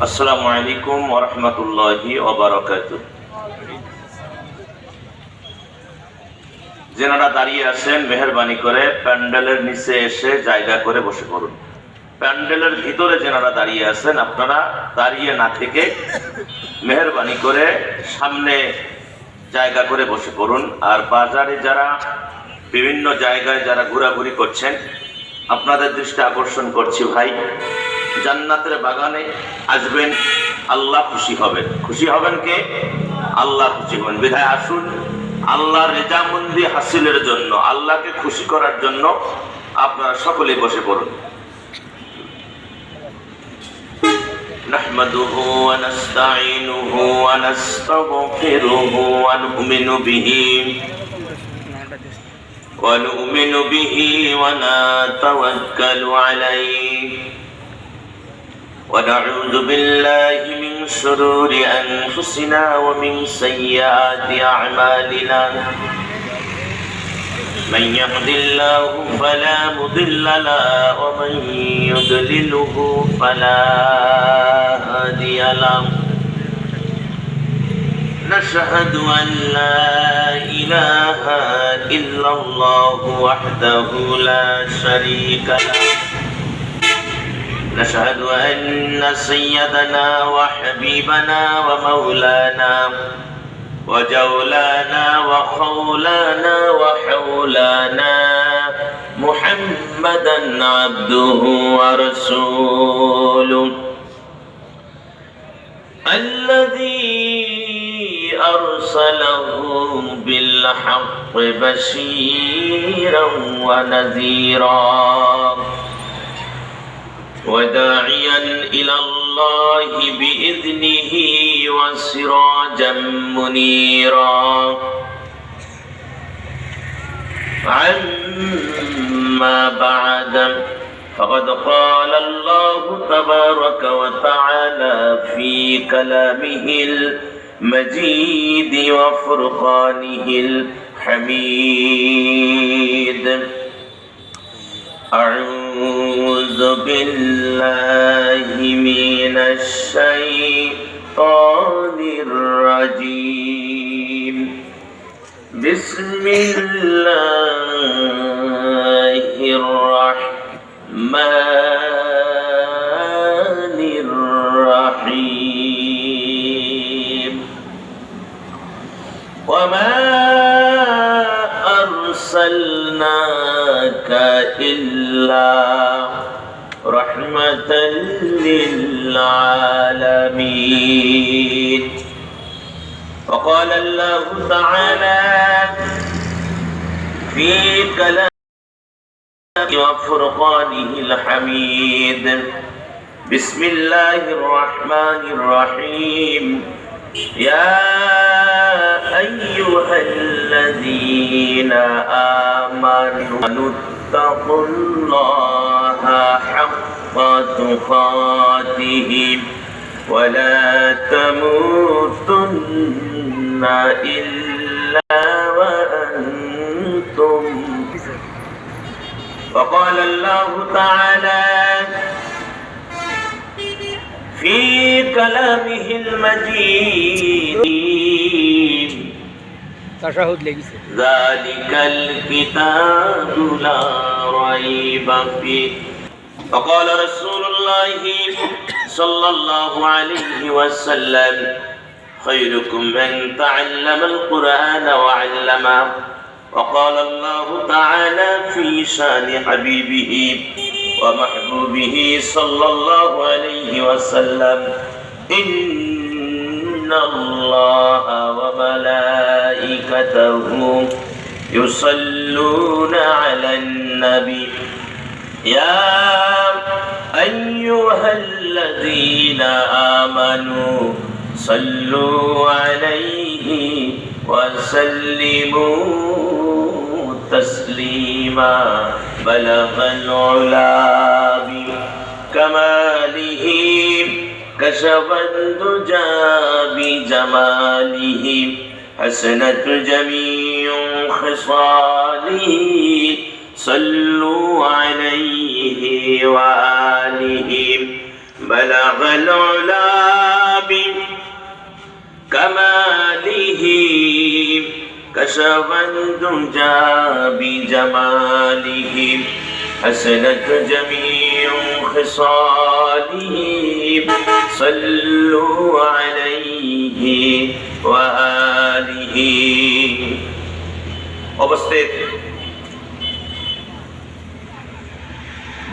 আসসালামু আলাইকুম ওয়া রাহমাতুল্লাহি ওয়া বারাকাতুহু। যারা দাঁড়িয়ে আছেন মেহেরবানি করে প্যান্ডেলের নিচে এসে জায়গা করে বসে পড়ুন। প্যান্ডেলের ভিতরে যারা দাঁড়িয়ে আছেন আপনারা দাঁড়িয়ে না থেকে মেহেরবানি করে সামনে জায়গা করে বসে পড়ুন। আর বাজারে যারা বিভিন্ন জায়গায় যারা ঘোরাঘুরি করছেন আপনাদের দৃষ্টি আকর্ষণ করছি ভাই, জান্নাতের বাগানে আসবেন, আল্লাহ খুশি হবেন। খুশি হবেন কে? আল্লাহ খুশি হবেন। বিধায় আসুন আল্লাহর রেজামন্দি হাসিলের জন্য, আল্লাহকে খুশি করার জন্য আপনারা সকলে বসে পড়ুন। نحمده ونستعينه ونستغفره ونؤمن به ونتوكل عليه ونعوذ بالله من شرور أنفسنا ومن سيئات أعمالنا من يهد الله فلا مضل له ومن يضلله فلا هادي له نشهد أن لا إله إلا الله وحده لا شريك له نشهد أن سيدنا وحبيبنا ومولانا وجولانا وخولانا وحولانا محمدا عبده ورسوله الذي أرسله بالحق بشيرا ونذيرا وداعيا إلى الله بإذنه وسراجا منيرا عما بعد فقد قال الله تبارك وتعالى في كلامه المجيد وفرقانه الحميد أعوذ بالله من الشيطان الرجيم بسم الله الرحمن الرحيم وما أرسلناك إلا رحمة للعالمين وقال الله تعالى في كلامه وفرقانه الحميد بسم الله الرحمن الرحيم يا أيها الذين آمنوا اتقوا الله حق تقاته ولا تموتن إلا وأنتم وقال الله تعالى في كلامه المجيد ذلك الكتاب لا ريب فيه وقال رسول الله صلى الله عليه وسلم خيركم من تعلم القرآن وعلمه وقال الله تعالى في شان حبيبه ومحبوبه صلى الله عليه وسلم إن الله وملائكته يصلون على النبي يا أيها الذين آمنوا صلوا عليه وسلموا تسليما بلغ العلا بكماله كشف الدجى بجماله حسنت جميع خصاله صلوا عليه وآله بلغ العلا بكماله كشف الدجى بجماله حسنت جميع خصاله صلوا عليه وآله অবস্থিত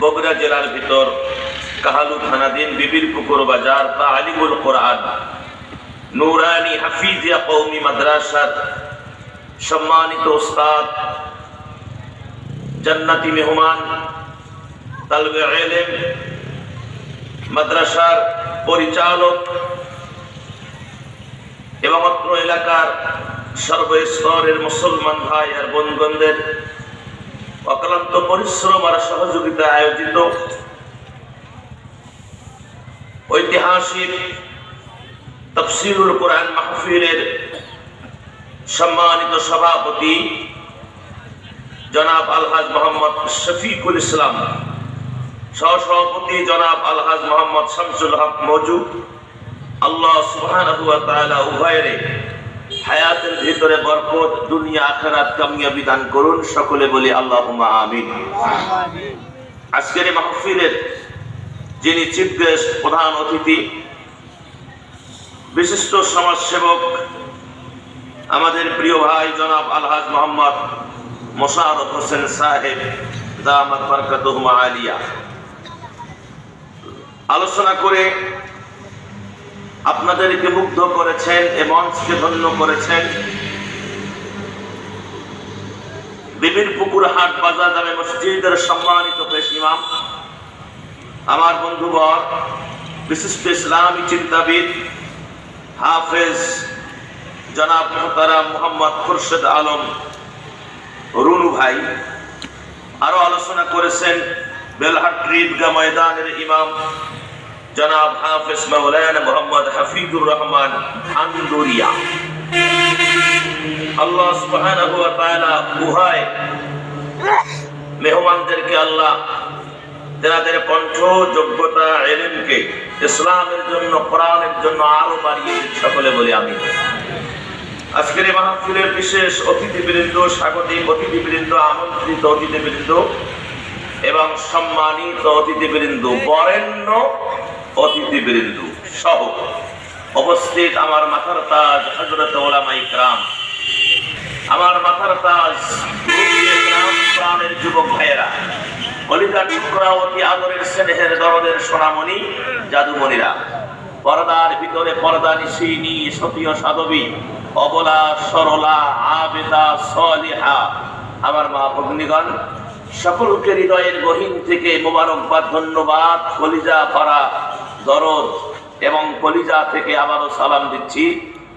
বগুড়া জেলার ভিতর কাহালু থানাধীন বিবির পুকুর বাজার তালিমুল কোরআন নুরানি হাফিজিয়া কওমি মাদ্রাসার সম্মানিত উস্তাদ জান্নাতি মেহমান তালবে ইলম মাদ্রাসার পরিচালক এবং অত্র এলাকার সর্বস্তরের মুসলমান ভাই আর বন্ধুগণদের অক্লান্ত পরিশ্রম আর সহযোগিতা আয়োজিত ঐতিহাসিক তাফসীরুল কোরআন মাহফিলের সম্মানিত সভাপতি জনাব আলহাজ মোহাম্মদ শফিকুল ইসলাম, সহসভাপতি জনাব আলহাজ মোহাম্মদ শামসুল হক মৌজু, আল্লাহ সুবহানাহু ওয়া তাআলা উভয়ের হায়াতের ভিতরে বরকত, দুনিয়া আখিরাত কামিয়াবি দান করুন। সকলে বলি আল্লাহুম্মা আমিন। আজকের এই মাহফিলের যিনি চিফ গেস্ট, প্রধান অতিথি, বিশিষ্ট সমাজসেবক আমাদের প্রিয় ভাই জনাব আলহাজ মোহাম্মদ মোশাররফ হোসেন সাহেব দামাত বরকাতুহুম আলিয়া, আলোচনা করে আপনাদেরকে মুগ্ধ করেছেন, এ মঞ্চকে ধন্য করেছেন। বিবির পুকুর হাট বাজার জামে মসজিদের সম্মানিত পেশ ইমাম, আমার বন্ধুবর, বিশিষ্ট ইসলামী চিন্তাবিদ হাফেজ জনাব মুহতারাম মোহাম্মদ খুরশেদ আলম রুনু ভাই। আরো আলোচনা করেছেন বেলহাট ঈদগাহ ময়দানের ইমাম জনাব হাফেজ মাওলানা মোহাম্মদ হাফিজুর রহমান আন্দুরিয়া। আল্লাহ সুবহানাহু ওয়া তাআলা উভয় মেহমানদেরকে আল্লাহ তেনাদের কণ্ঠ, যোগ্যতা, ইলমকে ইসলামের জন্য, কোরআনের জন্য আরো বাড়িয়ে দিন। সকলে বলি আমিন। আজকের এই মাহফিলের বিশেষ অতিথিবৃন্দ, স্বাগতিক অতিথিবৃন্দ, আমন্ত্রিত অতিথিবৃন্দ এবং সম্মানিত অতিথিবৃন্দ, বরেণ্য অতিথিবৃন্দ সহ উপস্থিত আমার মাথার তাজ হযরত উলামা ইকরাম, আমার মাথার তাজ মুরব্বিয়ে ইকরাম, প্রাণের যুবক ভাইয়েরা, কলিজার টুকরা, অতি আদরের স্নেহের দরদের সোনামণি, জাদুমণিরা, পর্দার ভিতরে পর্দা নিশিনী, সতীয় সাধবী, অবলা, সরলা, আবেদা, সলিহা, আমার মা ভগ্নীগণ, সকলকে হৃদয়ের গহীন থেকে মোবারকবাদ, ধন্যবাদ, কলিজা ভরা দরদ এবং কলিজা থেকে আবারও সালাম দিচ্ছি।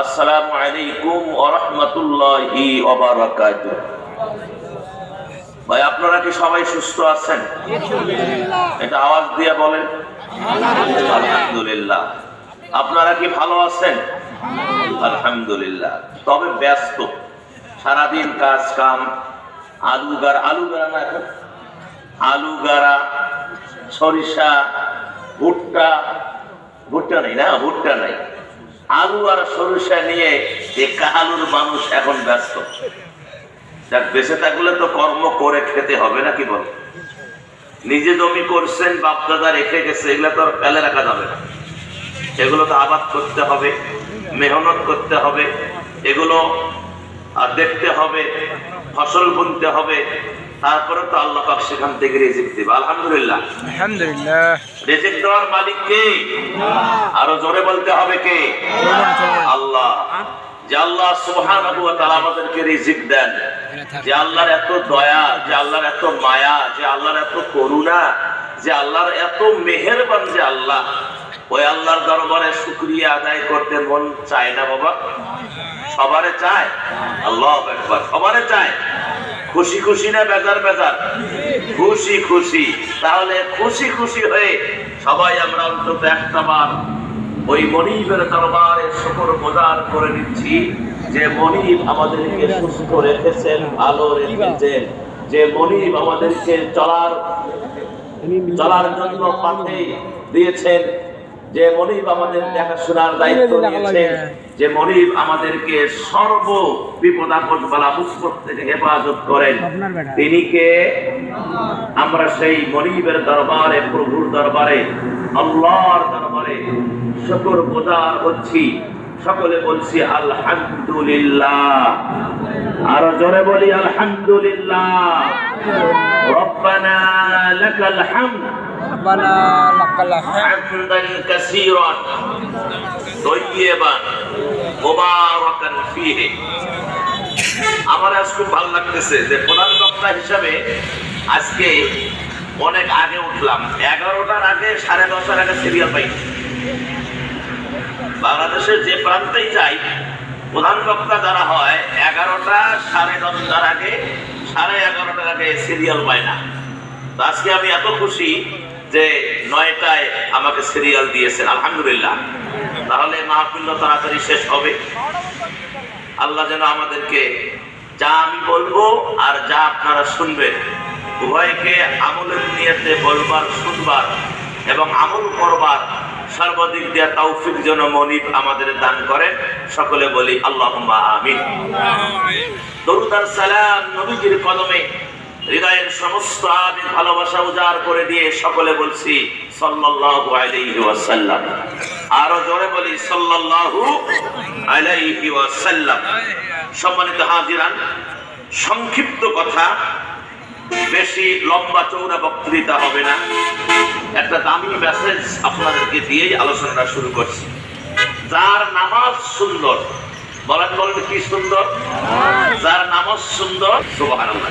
আসসালামু আলাইকুম ওয়া রাহমাতুল্লাহি ওয়া বারাকাতুহু। ভাই, আপনারা কি সবাই সুস্থ আছেন? এটা আওয়াজ দিয়ে বলেন আলহামদুলিল্লাহ। আপনারা কি ভালো আছেন? আলহামদুলিল্লাহ। তবে ব্যস্ত, সারাদিন কাজ কাম, আলু গাড়া না, এখন আলু গাড়া, সরিষা, ভুট্টা নেই না, ভুট্টা নাই, আলু আর সরিষা নিয়ে এই কাহালুর মানুষ এখন ব্যস্ত। যাক, বেঁচে থাকলে তো কর্ম করে খেতে হবে নাকি বলে। নিজে জমি করছেন, বাপদাদা রেখে গেছে, এগুলো তো আর ফেলে রাখা যাবে না। এগুলো তো আবাদ করতে হবে, মেহনত করতে হবে, এগুলো আর দেখতে হবে, ফসল বুনতে হবে, তারপরে তো আল্লাহ পাক সেখান থেকে রিজিক দিবে। আলহামদুলিল্লাহ, আলহামদুলিল্লাহ। রিজিক দেওয়ার মালিক কে? আরো জোরে বলতে হবে কে? আল্লাহ। যে আল্লাহ সুবহানাহু ওয়া তাআলা আমাদেরকে রিজিক দেন, যে আল্লাহর এত দয়া, যে আল্লাহর এত মায়া, যে আল্লাহর এত করুণা, যে আল্লাহর এত মেহেরবান, যে আল্লাহ, ওই আল্লাহর দরবারে শুকরিয়া আদায় করতে মন চায় না বাবা? সবারে চায়? আল্লাহু আকবার। সবারে চায়। খুশি খুশি না বেজার বেজার? খুশি খুশি। তাহলে খুশি খুশি হয়ে সবাই আমরা অন্তত একটাবার ওই মনিবের দরবারে শুকর গুজার করে নিচ্ছি, যে মনিব আমাদেরকে সুস্থ রেখেছেন, ভালো রেখেছেন, যে মনিব আমাদেরকে চলার জন্য পথে দিয়েছেন, যে মনিব আমাদের দেখাশোনার দায়িত্ব নিয়েছেন, যে মনিব আমাদেরকে সর্ব বিপদ আপদ বালা মুসিবত থেকে হেফাজত করেন, তিনি কে? আমরা সেই মনিবের দরবারে, প্রভুর দরবারে, আল্লাহর দরবারে শুকর গুজার হচ্ছি। সকলে বলছি আলহামদুলিল্লাহ, আরো জোরে বলি আলহামদুলিল্লাহ। রব্বানা লাকাল হামদ হামদান কাসীরান তাইয়্যিবান মুবারাকান ফীহি। আমার আজ খুব ভালো লাগতেছে যে প্রধান বক্তা হিসাবে আজকে অনেক আগে উঠলাম। 11টার আগে 10:30 আগে সিরিয়াল পাই। বাংলাদেশের যে প্রান্তেই যাই, প্রধান বক্তা যারা হয় 11টা 10:30 আগে, 11:30 আগে সিরিয়াল পায় না। তো আজকে আমি এত খুশি যে 9টায় আমাকে সিরিয়াল দিয়েছেন, আলহামদুলিল্লাহ। তাহলে মাহফিল তাড়াতাড়ি শেষ হবে। আল্লাহ যেন আমাদেরকে যা আমি বলবো আর যা আপনারা শুনবেন উভয়কে আমলের নিয়তে বলবার, শুনবার এবং আমল করবার সর্বদিক দিয়ে তৌফিক যেন মনিব আমাদের দান করেন। সকলে বলি আল্লাহুম্মা আমিন। দরুদ আর সালাম নবীজির কদমে হৃদয়ের সমস্ত আবেগ ভালোবাসা উজাড় করে দিয়ে সকলে বলছি সাল্লাল্লাহু আলাইহি ওয়াসাল্লাম। আরো জোরে বলি সাল্লাল্লাহু আলাইহি ওয়াসাল্লাম। সম্মানিত হাজিরান, সংক্ষিপ্ত কথা, বেশি লম্বা চৌড়া বক্তৃতা হবে না। একটা দামি মেসেজ আপনাদেরকে দিয়েই আলোচনাটা শুরু করছি। যার নামাজ সুন্দর, বলেন কি সুন্দর? যার নামাজ সুন্দর, সুবহানাল্লাহ।